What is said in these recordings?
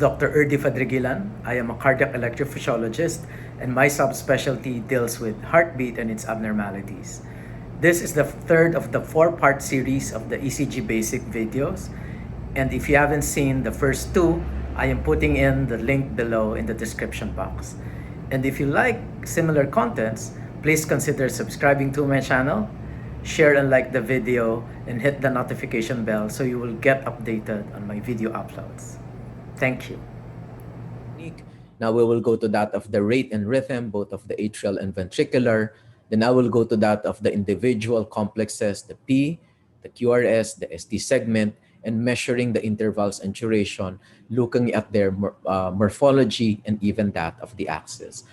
Dr. Erdi Fadrigilan. I am a cardiac electrophysiologist, and my subspecialty deals with heartbeat and its abnormalities. This is the third of the four-part series of the ECG basic videos. And if you haven't seen the first two, I am putting in the link below in the description box. And if you like similar contents, please consider subscribing to my channel, share and like the video, and hit the notification bell so you will get updated on my video uploads. Thank you. Now we will go to that of the rate and rhythm, both of the atrial and ventricular. Then I will go to that of the individual complexes, the P, the QRS, the ST segment, and measuring the intervals and duration, looking at their morphology and even that of the axis.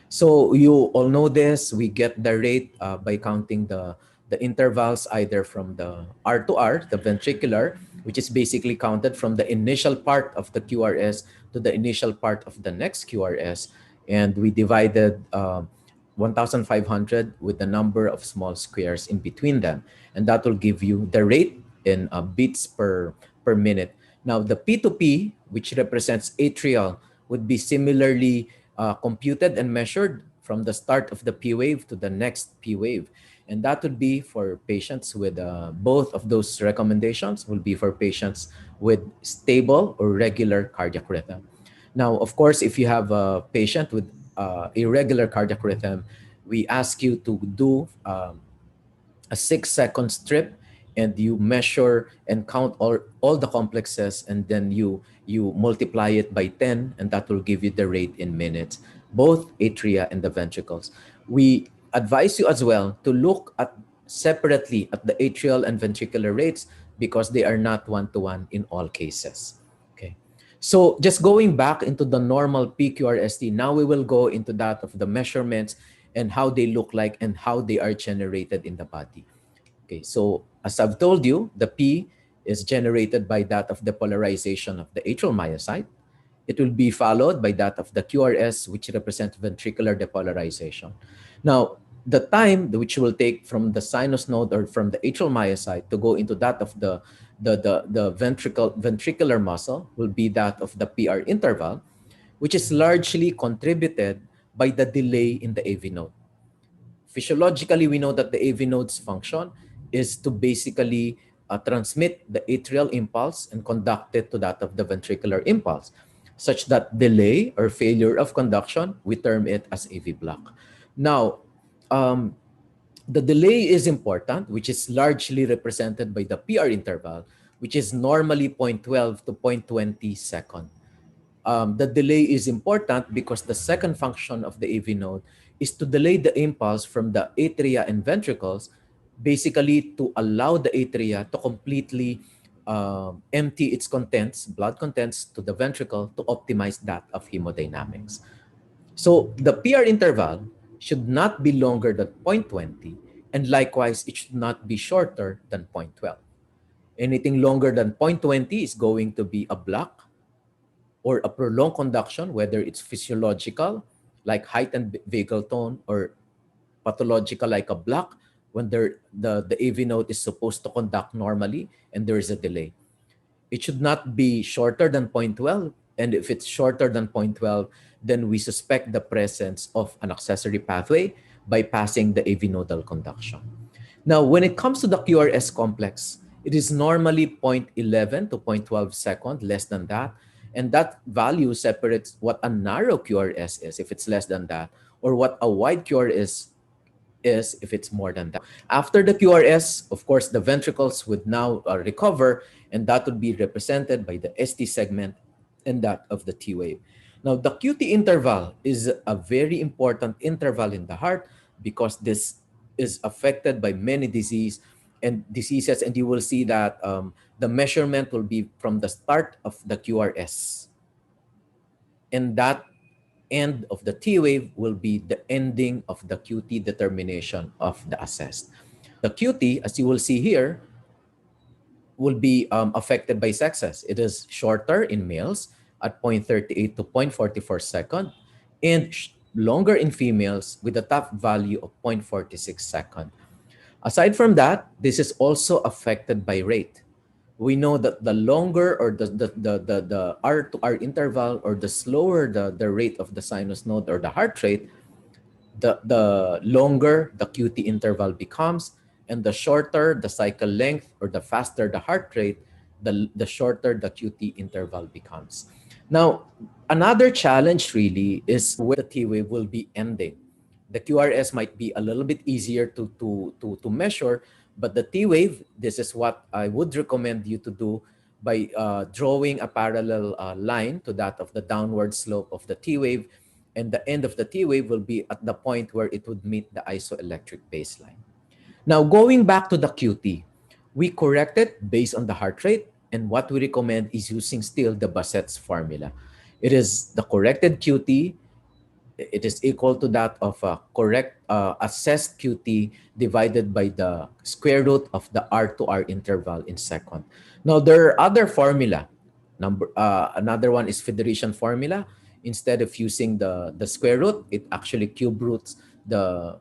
So you all know this. We get the rate by counting the intervals either from the R to R, the ventricular, which is basically counted from the initial part of the QRS to the initial part of the next QRS. And we divided 1,500 with the number of small squares in between them. And that will give you the rate in beats per minute. Now, the P2P, which represents atrial, would be similarly computed and measured from the start of the P wave to the next P wave. And that would be for patients with both of those recommendations will be for patients with stable or regular cardiac rhythm. Now, of course, if you have a patient with irregular cardiac rhythm, we ask you to do a 6-second strip, and you measure and count all the complexes, and then you multiply it by 10, and that will give you the rate in minutes, both atria and the ventricles. We advise you as well to look at separately at the atrial and ventricular rates because they are not one-to-one in all cases. Okay. So just going back into the normal PQRST, now we will go into that of the measurements and how they look like and how they are generated in the body. Okay, so as I've told you, the P is generated by that of the polarization of the atrial myocyte. It will be followed by that of the QRS, which represents ventricular depolarization. Now, the time which will take from the sinus node or from the atrial myocyte to go into that of the ventricular muscle will be that of the PR interval, which is largely contributed by the delay in the AV node. Physiologically, we know that the AV node's function is to basically transmit the atrial impulse and conduct it to that of the ventricular impulse, such that delay or failure of conduction, we term it as AV block. Now, the delay is important, which is largely represented by the PR interval, which is normally 0.12 to 0.20 second. The delay is important because the second function of the AV node is to delay the impulse from the atria and ventricles, basically to allow the atria to completely empty its contents, blood contents, to the ventricle to optimize that of hemodynamics. So the PR interval should not be longer than 0.20, and likewise, it should not be shorter than 0.12. Anything longer than 0.20 is going to be a block or a prolonged conduction, whether it's physiological, like heightened vagal tone, or pathological, like a block, when the AV node is supposed to conduct normally and there is a delay. It should not be shorter than 0.12, and if it's shorter than 0.12, then we suspect the presence of an accessory pathway bypassing the AV nodal conduction. Now, when it comes to the QRS complex, it is normally 0.11 to 0.12 second, less than that. And that value separates what a narrow QRS is if it's less than that, or what a wide QRS is if it's more than that. After the QRS, of course, the ventricles would now recover, and that would be represented by the ST segment and that of the T wave. Now, the QT interval is a very important interval in the heart because this is affected by many diseases, and you will see that the measurement will be from the start of the QRS, and that end of the T wave will be the ending of the QT determination of the assessed. The QT, as you will see here, will be affected by sexes. It is shorter in males at 0.38 to 0.44 second, and longer in females with a top value of 0.46 second. Aside from that, this is also affected by rate. We know that the longer or the R to R interval, or the slower the rate of the sinus node or the heart rate, the longer the QT interval becomes, and the shorter the cycle length or the faster the heart rate, the shorter the QT interval becomes. Now, another challenge really is where the T wave will be ending. The QRS might be a little bit easier to measure, but the T wave, this is what I would recommend you to do by drawing a parallel line to that of the downward slope of the T wave, and the end of the T wave will be at the point where it would meet the isoelectric baseline. Now, going back to the QT, we correct it based on the heart rate, and what we recommend is using still the Bassett's formula. It is the corrected QT, it is equal to that of a correct assessed QT divided by the square root of the R to R interval in second. Now, there are other formula. Another one is Federation formula. Instead of using the square root, it actually cube roots the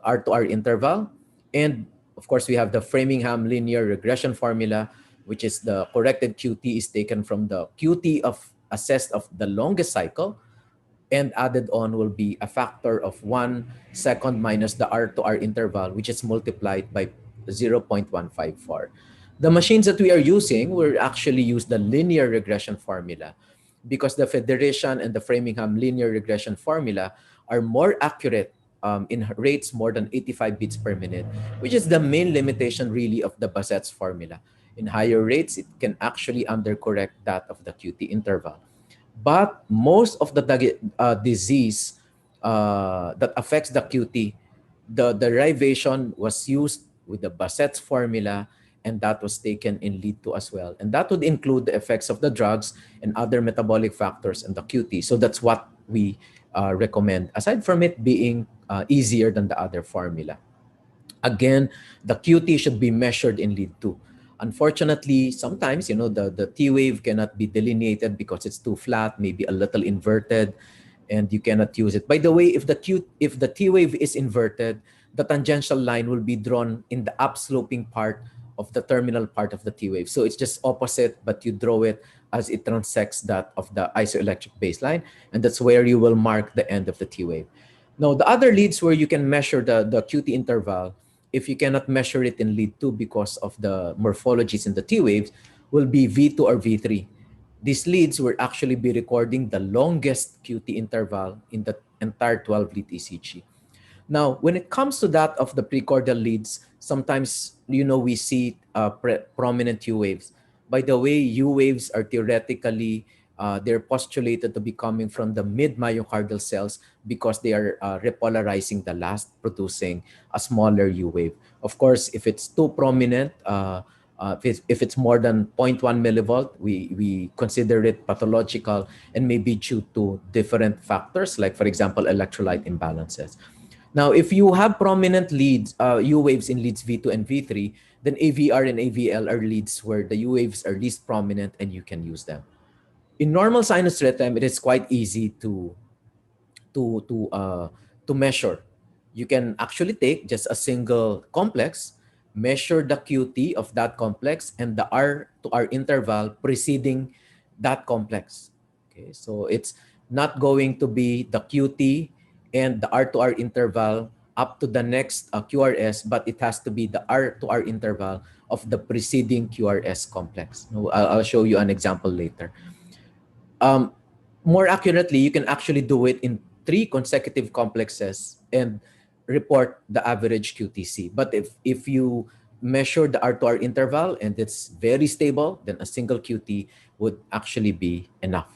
R to R interval. And of course, we have the Framingham linear regression formula, which is the corrected QT is taken from the QT of assessed of the longest cycle, and added on will be a factor of 1 second minus the R to R interval, which is multiplied by 0.154. The machines that we are using will actually use the linear regression formula, because the Federation and the Framingham linear regression formula are more accurate in rates more than 85 beats per minute, which is the main limitation really of the Bassett's formula. In higher rates, it can actually undercorrect that of the QT interval. But most of the disease that affects the QT, the derivation was used with the Bassett's formula, and that was taken in lead 2 as well. And that would include the effects of the drugs and other metabolic factors in the QT. So that's what we recommend, aside from it being easier than the other formula. Again, the QT should be measured in lead 2. Unfortunately, sometimes, the T wave cannot be delineated because it's too flat, maybe a little inverted, and you cannot use it. By the way, if the T wave is inverted, the tangential line will be drawn in the upsloping part of the terminal part of the T wave. So it's just opposite, but you draw it as it transects that of the isoelectric baseline, and that's where you will mark the end of the T wave. Now, the other leads where you can measure the QT interval, if you cannot measure it in lead 2 because of the morphologies in the T waves, will be V2 or V3. These leads will actually be recording the longest QT interval in the entire 12-lead ECG. Now, when it comes to that of the precordial leads, sometimes, we see prominent U waves. By the way, U waves are theoretically, they're postulated to be coming from the mid-myocardial cells because they are repolarizing the last, producing a smaller U wave. Of course, if it's too prominent, if it's more than 0.1 millivolt, we consider it pathological and may be due to different factors, like, for example, electrolyte imbalances. Now, if you have prominent leads, U waves in leads V2 and V3, then AVR and AVL are leads where the U waves are least prominent and you can use them. In normal sinus rhythm, it is quite easy to to uh, to measure. You can actually take just a single complex, measure the QT of that complex and the R to R interval preceding that complex. Okay, so it's not going to be the QT and the R to R interval up to the next QRS, but it has to be the R to R interval of the preceding QRS complex. I'll show you an example later. Um, More accurately, you can actually do it in 3 consecutive complexes and report the average QTC. But if you measure the R to R interval and it's very stable, then a single QT would actually be enough.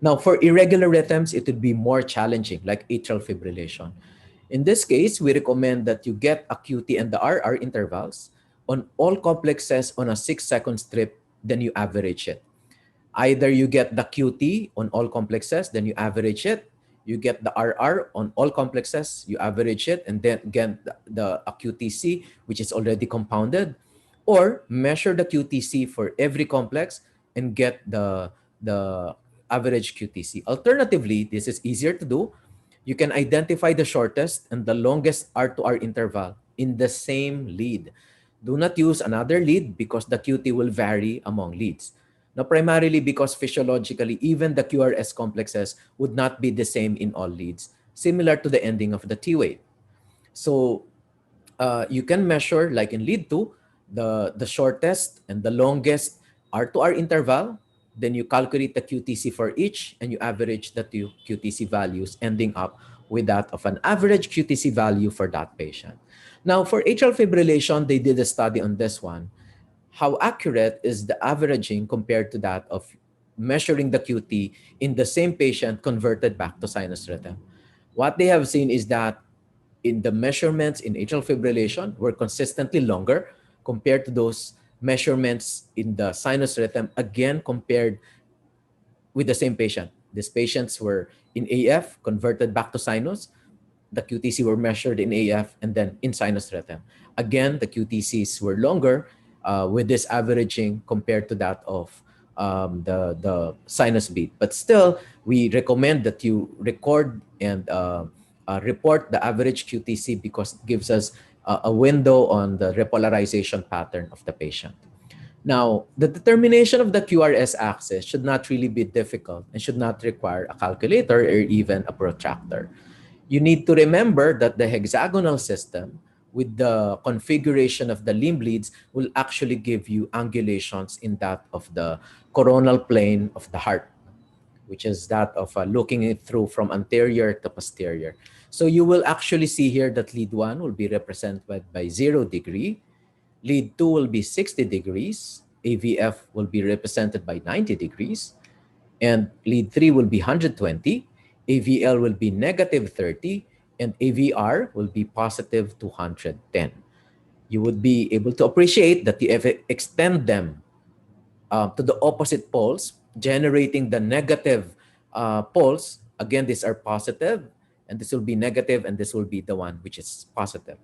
Now, for irregular rhythms, it would be more challenging, like atrial fibrillation. In this case, we recommend that you get a QT and the RR intervals on all complexes on a 6-second strip, then you average it. Either you get the QT on all complexes, then you average it. You get the RR on all complexes, you average it, and then again the QTC, which is already compounded. Or measure the QTC for every complex and get the average QTC. Alternatively, this is easier to do. You can identify the shortest and the longest R to R interval in the same lead. Do not use another lead because the QT will vary among leads. Now, primarily because physiologically, even the QRS complexes would not be the same in all leads, similar to the ending of the T wave. So you can measure, like in lead 2, the shortest and the longest R to R interval. Then you calculate the QTC for each and you average the two QTC values, ending up with that of an average QTC value for that patient. Now, for atrial fibrillation, they did a study on this one. How accurate is the averaging compared to that of measuring the QT in the same patient converted back to sinus rhythm? What they have seen is that in the measurements in atrial fibrillation were consistently longer compared to those measurements in the sinus rhythm, again compared with the same patient. These patients were in AF, converted back to sinus. The QTC were measured in AF and then in sinus rhythm. Again, the QTCs were longer with this averaging compared to that of the sinus beat. But still, we recommend that you record and report the average QTC because it gives us a window on the repolarization pattern of the patient. Now, the determination of the QRS axis should not really be difficult and should not require a calculator or even a protractor. You need to remember that the hexagonal system with the configuration of the limb leads will actually give you angulations in that of the coronal plane of the heart, which is that of looking it through from anterior to posterior. So you will actually see here that lead 1 will be represented by 0 degree, lead 2 will be 60 degrees, AVF will be represented by 90 degrees, and lead 3 will be 120, AVL will be negative 30, and AVR will be positive 210. You would be able to appreciate that you extend them to the opposite poles, generating the negative poles. Again, these are positive, and this will be negative, and this will be the one which is positive.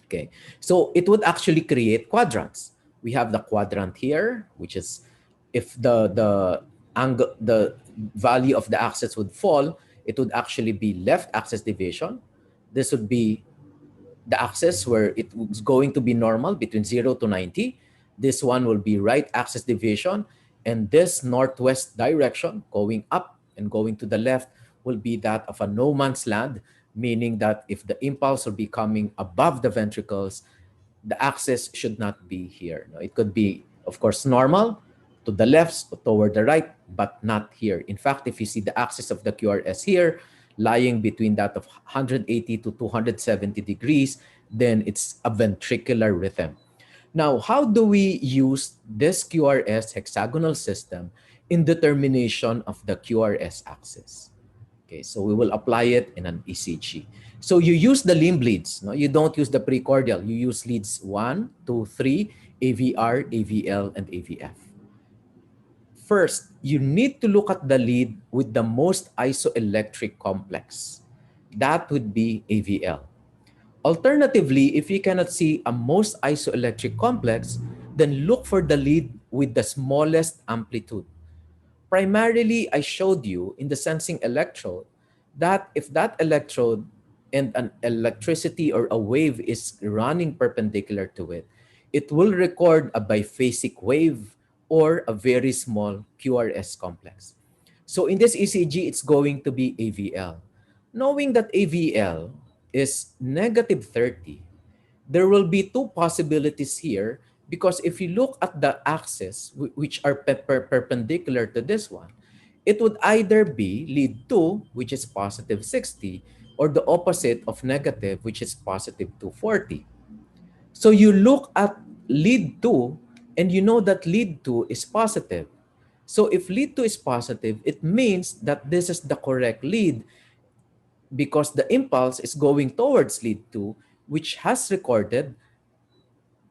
Okay, so it would actually create quadrants. We have the quadrant here, which is if the angle, the value of the axis would fall, it would actually be left axis deviation. This would be the axis where it is going to be normal between 0 to 90. This one will be right axis deviation. And this northwest direction going up and going to the left will be that of a no man's land, meaning that if the impulse will be coming above the ventricles, the axis should not be here. No, it could be, of course, normal to the left, toward the right, but not here. In fact, if you see the axis of the QRS here, lying between that of 180 to 270 degrees, then it's a ventricular rhythm. Now, how do we use this QRS hexagonal system in determination of the QRS axis? Okay, so we will apply it in an ECG. So you use the limb leads. No? You don't use the precordial. You use leads 1, 2, 3, AVR, AVL, and AVF. First, you need to look at the lead with the most isoelectric complex. That would be AVL. Alternatively, if you cannot see a most isoelectric complex, then look for the lead with the smallest amplitude. Primarily, I showed you in the sensing electrode that if that electrode and an electricity or a wave is running perpendicular to it, it will record a biphasic wave or a very small QRS complex. So in this ECG, it's going to be AVL. Knowing that AVL is negative 30, there will be two possibilities here because if you look at the axis, which are perpendicular to this one, it would either be lead 2, which is positive 60, or the opposite of negative, which is positive 240. So you look at lead 2 and you know that lead 2 is positive. So if lead 2 is positive, it means that this is the correct lead because the impulse is going towards lead 2, which has recorded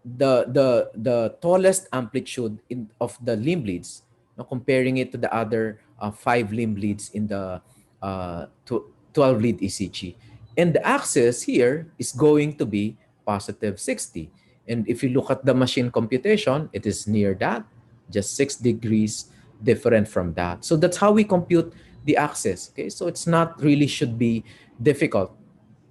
the tallest amplitude of the limb leads, now comparing it to the other 5 limb leads in the 12 lead ECG. And the axis here is going to be positive 60. And if you look at the machine computation, it is near that, just 6 degrees different from that. So that's how we compute the axis. Okay, so it's not really should be difficult.